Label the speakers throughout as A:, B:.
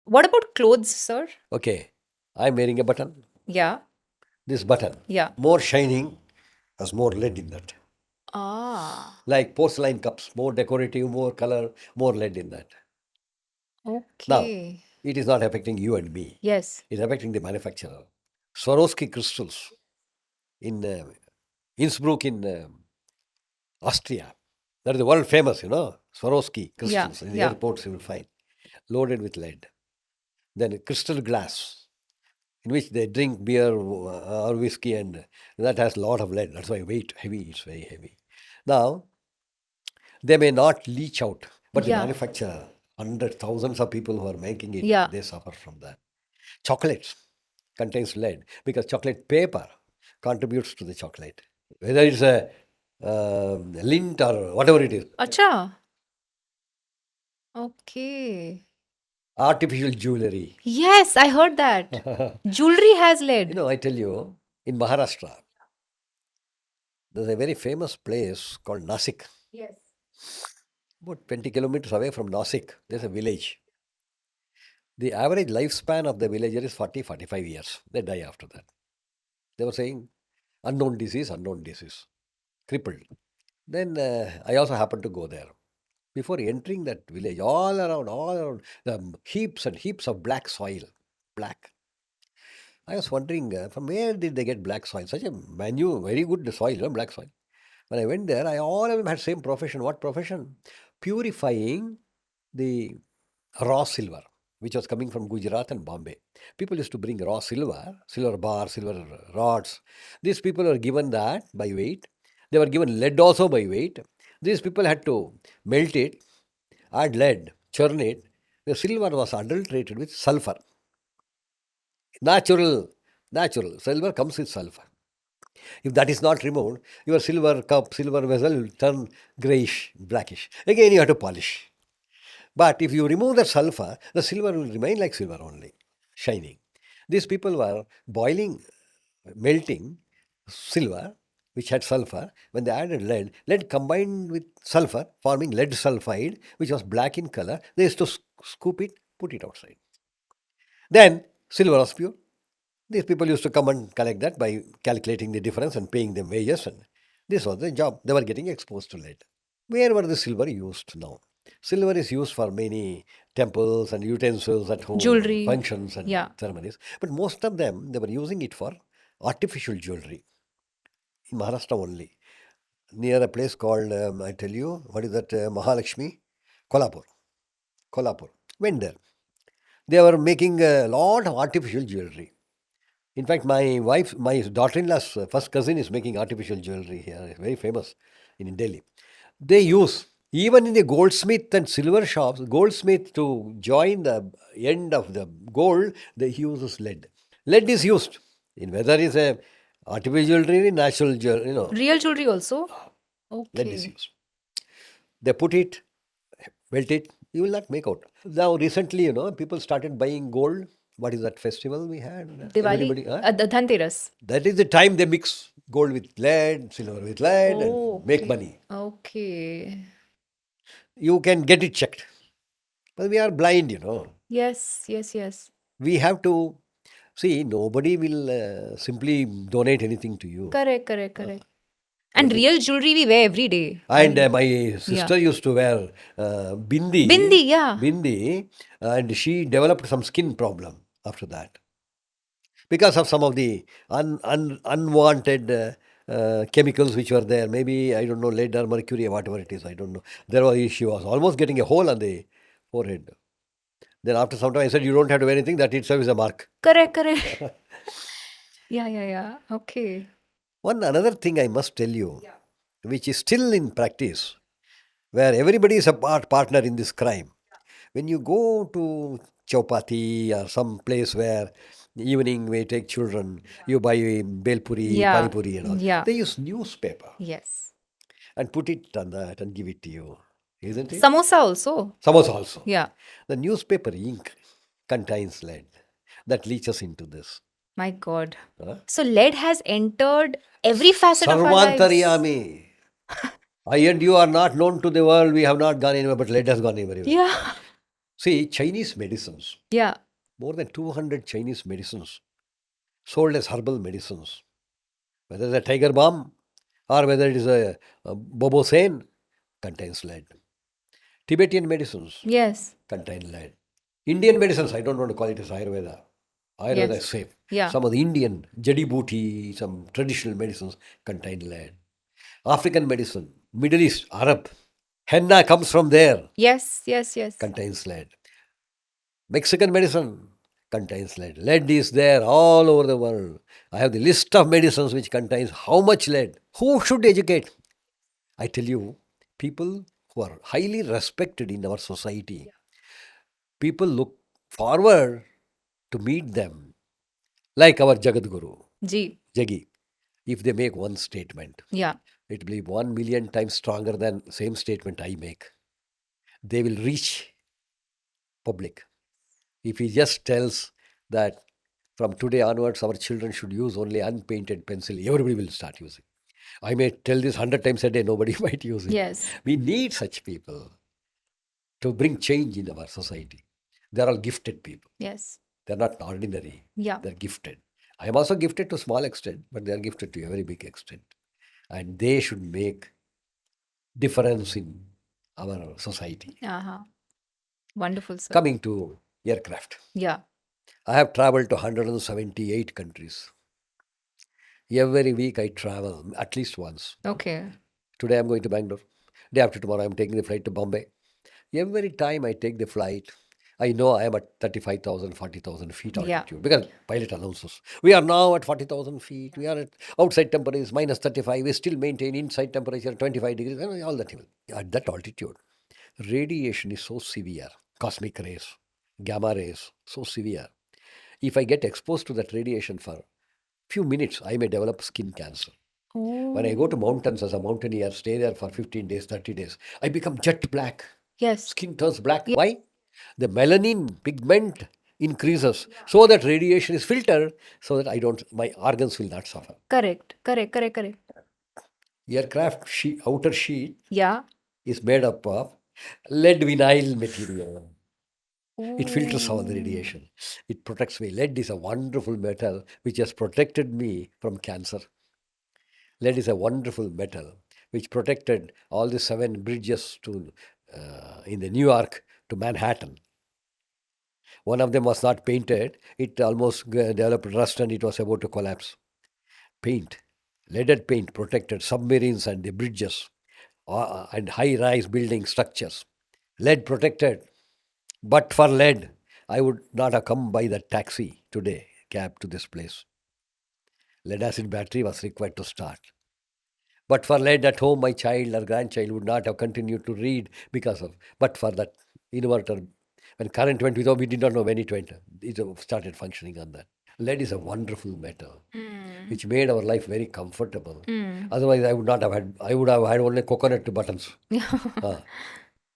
A: What about clothes, sir?
B: Okay, I'm wearing a button.
A: Yeah.
B: This button,
A: Yeah.
B: more shining, has more lead in that.
A: Ah.
B: Like porcelain cups, more decorative, more color, more lead in that. Now,
A: Okay.
B: it is not affecting you and me.
A: Yes.
B: It's affecting the manufacturer. Swarovski crystals in Innsbruck in Austria. That is the world famous, Swarovski
A: Yeah.
B: crystals. In the
A: Yeah.
B: airports you will find. Loaded with lead. Then crystal glass in which they drink beer or whiskey, and that has a lot of lead. That's why weight heavy. It's very heavy. Now, they may not leach out, but the
A: Yeah.
B: manufacturer, hundreds, thousands of people who are making it,
A: Yeah.
B: they suffer from that. Chocolates contains lead because chocolate paper contributes to the chocolate. Whether it's a lint or whatever it is,
A: Acha. Okay.
B: artificial jewelry.
A: Yes, I heard that. Jewelry has lead.
B: I tell you, in Maharashtra, there's a very famous place called Nasik.
A: Yes.
B: About 20 kilometers away from Nasik, there's a village. The average lifespan of the villager is 40, 45 years. They die after that. They were saying unknown disease, crippled. Then I also happened to go there. Before entering that village, all around, the heaps and heaps of black soil, black. I was wondering from where did they get black soil? Such a very good soil, black soil. When I went there, all of them had same profession. What profession? Purifying the raw silver, which was coming from Gujarat and Bombay. People used to bring raw silver, silver bar, silver rods. These people were given that by weight. They were given lead also by weight. These people had to melt it, add lead, churn it. The silver was adulterated with sulfur. Natural, natural. Silver comes with sulfur. If that is not removed, your silver cup, silver vessel will turn grayish, blackish. Again, you have to polish. But if you remove the sulfur, the silver will remain like silver only, shining. These people were boiling, melting silver, which had sulfur. When they added lead, lead combined with sulfur, forming lead sulfide, which was black in color. They used to scoop it, put it outside. Then silver was pure. These people used to come and collect that by calculating the difference and paying them wages. And this was the job. They were getting exposed to lead. Where were the silver used now? Silver is used for many temples and utensils at home,
A: Jewelry.
B: functions and
A: Yeah.
B: ceremonies. But most of them, they were using it for artificial jewelry in Maharashtra only. Near a place called, I tell you, what is that, Mahalakshmi? Kolhapur. Kolhapur. Went there. They were making a lot of artificial jewelry. In fact, my daughter-in-law's first cousin is making artificial jewelry here, very famous in Delhi. They use, even in the goldsmith and silver shops, goldsmith to join the end of the gold, they uses lead. Lead is used in whether it's a artificial jewelry, natural jewelry,
A: Real jewelry also?
B: lead is
A: Okay.
B: used. They put it, melt it, you will not make out. Now, recently, people started buying gold. What is that festival we had?
A: Diwali?
B: Everybody, huh?
A: The Dhanteras.
B: That is the time they mix gold with lead, silver with lead,
A: Oh,
B: and make
A: okay.
B: money.
A: Okay.
B: You can get it checked. But we are blind,
A: Yes, yes, yes.
B: We have to see, nobody will simply donate anything to you.
A: Correct, correct, correct. And real jewelry we wear every day.
B: And my
A: Yeah.
B: sister used to wear bindi.
A: Bindi, yeah.
B: Bindi, and she developed some skin problem after that because of some of the unwanted chemicals which were there. Maybe, I don't know, lead or mercury or whatever it is. I don't know. She was almost getting a hole on the forehead. Then after some time, I said, you don't have to wear anything. That itself is a mark.
A: Correct, correct. Yeah, yeah, yeah. Okay.
B: Another thing I must tell you, which is still in practice, where everybody is a partner in this crime. When you go to Chowpati or some place where evening we take children, you buy belpuri,
A: Yeah.
B: panipuri and all.
A: Yeah.
B: They use newspaper
A: Yes.
B: and put it on that and give it to you. Isn't it?
A: Samosa also.
B: Samosa also.
A: Yeah.
B: The newspaper ink contains lead that leaches into this.
A: My God.
B: Huh?
A: So lead has entered every facet of our lives.
B: Sarvantariyami. I and you are not known to the world. We have not gone anywhere, but lead has gone everywhere.
A: Yeah.
B: See, Chinese medicines,
A: Yeah.
B: more than 200 Chinese medicines sold as herbal medicines, whether it's a tiger balm or whether it is a bobosane, contains lead. Tibetan medicines
A: Yes.
B: contain lead. Indian medicines, I don't want to call it as Ayurveda. Ayurveda is
A: Yes.
B: safe.
A: Yeah.
B: Some of the Indian jadi booty, some traditional medicines contain lead. African medicine, Middle East, Arab, henna comes from there,
A: Yes. Yes. Yes.
B: contains lead. Mexican medicine contains lead. Lead is there all over the world. I have the list of medicines which contains how much lead. Who should educate? I tell you, people who are highly respected in our society, people look forward to meet them, like our Jagat Guru,
A: G.
B: Jagi. If they make one statement,
A: Yeah.
B: it will be 1 million times stronger than same statement I make. They will reach public. If he just tells that from today onwards our children should use only unpainted pencil, everybody will start using. I may tell this 100 times a day, nobody might use it.
A: Yes.
B: We need such people to bring change in our society. They're all gifted people.
A: Yes.
B: They're not ordinary.
A: Yeah.
B: They're gifted. I am also gifted to a small extent, but they are gifted to a very big extent. And they should make difference in our society.
A: Uh-huh. Wonderful, sir.
B: Coming to aircraft.
A: Yeah.
B: I have traveled to 178 countries. Every week I travel at least once.
A: Okay.
B: Today I'm going to Bangalore. Day after tomorrow I'm taking the flight to Bombay. Every time I take the flight, I know I am at 35,000, 40,000 feet
A: Yeah.
B: altitude because pilot announces. We are now at 40,000 feet. We are at outside temperature is minus 35. We still maintain inside temperature 25 degrees. And all that. At that altitude, radiation is so severe. Cosmic rays, gamma rays, so severe. If I get exposed to that radiation for few minutes, I may develop skin cancer. When I go to mountains as a mountaineer, stay there for 15 days, 30 days, I become jet black.
A: Yes.
B: Skin turns black. Why? The melanin pigment increases so that radiation is filtered so that my organs will not suffer.
A: Correct. Correct. Correct. Correct.
B: Aircraft outer sheet
A: Yeah.
B: is made up of lead vinyl material. It filters all the radiation. It protects me. Lead is a wonderful metal which has protected me from cancer. Lead is a wonderful metal which protected all the 7 bridges to in the New York to Manhattan. One of them was not painted. It almost developed rust and it was about to collapse. Paint, leaded paint protected submarines and the bridges and high-rise building structures. Lead protected. But for lead, I would not have come by the taxi today, cab to this place. Lead acid battery was required to start. But for lead at home, my child or grandchild would not have continued to read because of. But for that inverter, when current went without, we did not know when it went. It started functioning on that. Lead is a wonderful metal which made our life very comfortable. Otherwise, I would not have had. I would have had only coconut buttons.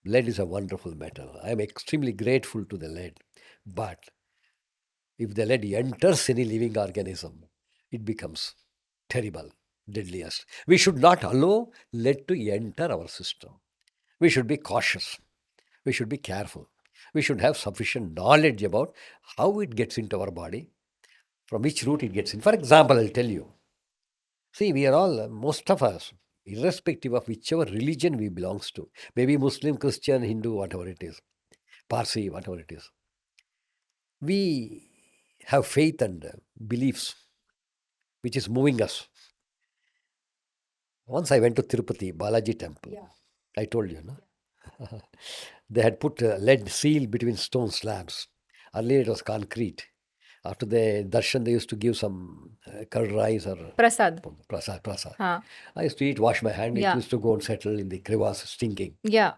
B: Lead is a wonderful metal. I am extremely grateful to the lead. But if the lead enters any living organism, it becomes terrible, deadliest. We should not allow lead to enter our system. We should be cautious. We should be careful. We should have sufficient knowledge about how it gets into our body, from which route it gets in. For example, I'll tell you. See, we are all, most of us, irrespective of whichever religion we belongs to, maybe Muslim, Christian, Hindu, whatever it is, Parsi, whatever it is, we have faith and beliefs which is moving us. Once I went to Tirupati, Balaji temple. I told you, no? They had put a lead seal between stone slabs. Earlier it was concrete. After the darshan, they used to give some curd rice or
A: Prasad.
B: prasad.
A: Huh.
B: I used to eat, wash my hand.
A: Yeah.
B: It used to go and settle in the crevasse, stinking.
A: Yeah.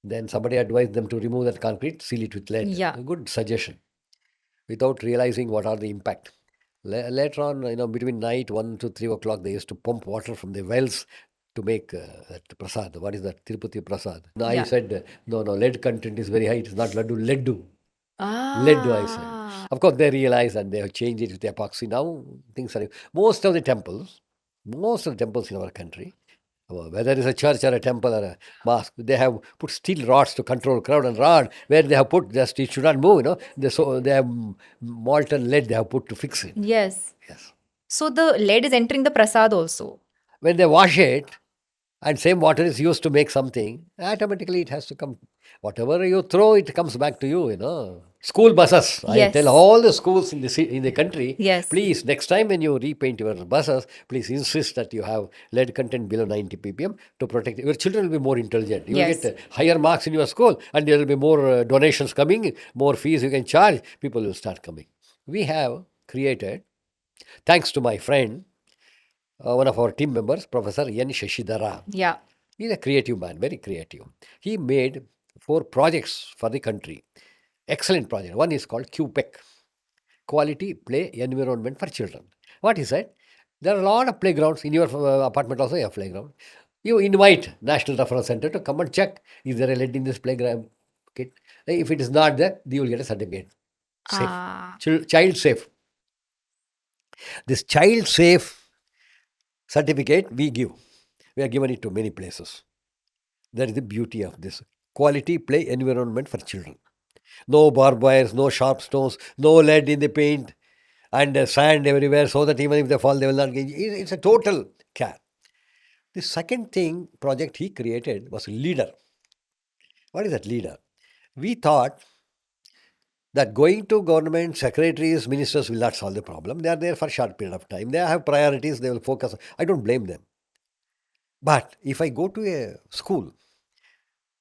B: Then somebody advised them to remove that concrete, seal it with lead.
A: Yeah.
B: A good suggestion. Without realizing what are the impact. Later on, between night 1 to 3 o'clock, they used to pump water from the wells to make that prasad. What is that? Tirupati prasad. No, I
A: Yeah.
B: said, no, lead content is very high. It is not laddu, leddu.
A: Ah.
B: Leddu, I said. Of course, they realize and they have changed it with epoxy. Now, things are. Most of the temples in our country Whether it's a church or a temple or a mosque, they have put steel rods to control crowd and rod where they have put just it should not move. They have molten lead they have put to fix it.
A: Yes.
B: Yes.
A: So the lead is entering the prasad also.
B: When they wash it, and same water is used to make something, automatically it has to come. Whatever you throw, it comes back to you. School buses. I tell
A: Yes.
B: all the schools in the country,
A: Yes.
B: please, next time when you repaint your buses, please insist that you have lead content below 90 ppm to protect. Your children will be more intelligent. You will
A: Yes.
B: get higher marks in your school, and there will be more donations coming, more fees you can charge. People will start coming. We have created, thanks to my friend, one of our team members, Professor N. Shashidhara.
A: Yeah.
B: He's a creative man, very creative. He made 4 projects for the country. Excellent project. One is called QPEC, Quality Play Environment for Children. What he said, there are a lot of playgrounds. In your apartment also you have playground. You invite National Reference Center to come and check, is there a lead in this playground kit? If it is not there, you will get a certificate. Safe.
A: Ah.
B: Child safe. This child safe certificate we give. We have given it to many places. That is the beauty of this quality play environment for children. No barbed wires, no sharp stones, no lead in the paint, and sand everywhere, so that even if they fall, they will not get. It's a total care. The second thing project he created was leader. What is that leader? We thought that going to government secretaries, ministers will not solve the problem. They are there for a short period of time. They have priorities. They will focus. I don't blame them. But if I go to a school,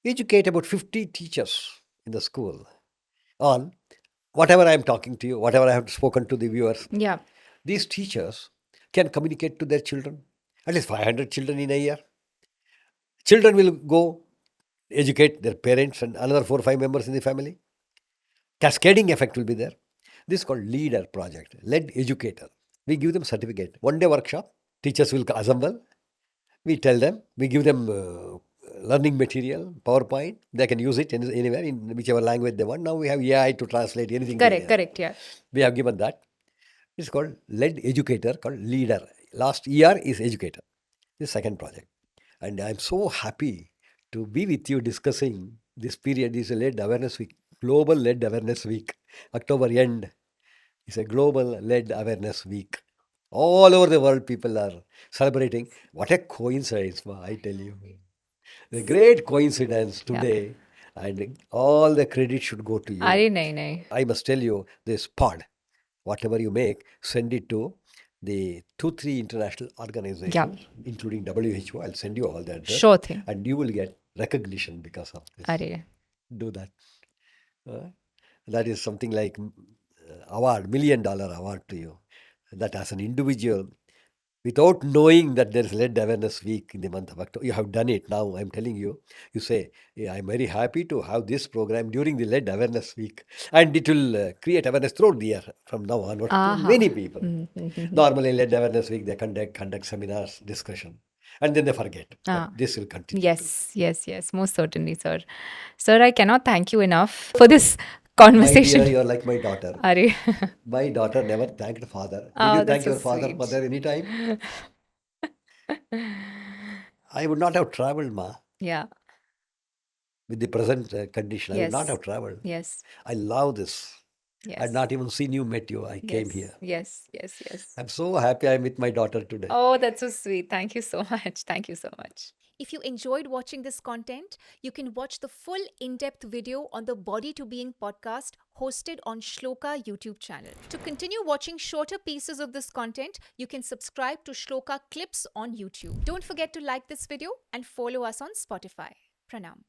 B: educate about 50 teachers in the school on whatever I am talking to you, whatever I have spoken to the viewers,
A: Yeah.
B: these teachers can communicate to their children, at least 500 children in a year. Children will go educate their parents and another 4 or 5 members in the family. Cascading effect will be there. This is called leader project, led educator. We give them certificate. 1 day workshop, teachers will assemble. We tell them, we give them learning material, PowerPoint. They can use it anywhere in whichever language they want. Now we have AI to translate anything.
A: Correct. Yeah.
B: We have given that. It's called led educator, called leader. Last year is educator. This second project. And I'm so happy to be with you discussing this period. This is a lead awareness week, global lead awareness week. October end is a global lead awareness week. All over the world, people are celebrating. What a coincidence, I tell you. The great coincidence
A: Yeah.
B: today, and all the credit should go to you.
A: अरे नहीं नहीं.
B: I must tell you, this pod, whatever you make, send it to the 2-3 international organizations, including WHO. I'll send you all that.
A: Sure thing.
B: And you will get recognition because of this.
A: अरे.
B: Do that. That is something like award, $1 million award to you. That as an individual, without knowing that there is lead awareness week in the month of October, you have done it. Now I'm telling you, you say, yeah, I'm very happy to have this program during the lead awareness week, and it will create awareness throughout the year from now onward to many people. Normally lead awareness week, they conduct seminars, discussion, and then they forget. But this will continue.
A: Yes. Most certainly, sir. Sir, I cannot thank you enough for this
B: My
A: conversation.
B: dear, you're like my daughter.
A: अरे.
B: My daughter never thanked father. Did
A: Oh,
B: you thank
A: that's so
B: your father,
A: sweet.
B: mother anytime? I would not have traveled, Ma,
A: Yeah.
B: with the present condition. I would not
A: Yes.
B: have traveled.
A: Yes.
B: I love this.
A: Yes.
B: I had not even seen you, met you. I came here.
A: Yes.
B: I'm so happy I'm with my daughter today.
A: Oh, that's so sweet. Thank you so much. Thank you so much.
C: If you enjoyed watching this content, you can watch the full in-depth video on the Body to Being podcast hosted on Shlloka YouTube channel. To continue watching shorter pieces of this content, you can subscribe to Shlloka Clips on YouTube. Don't forget to like this video and follow us on Spotify. Pranam.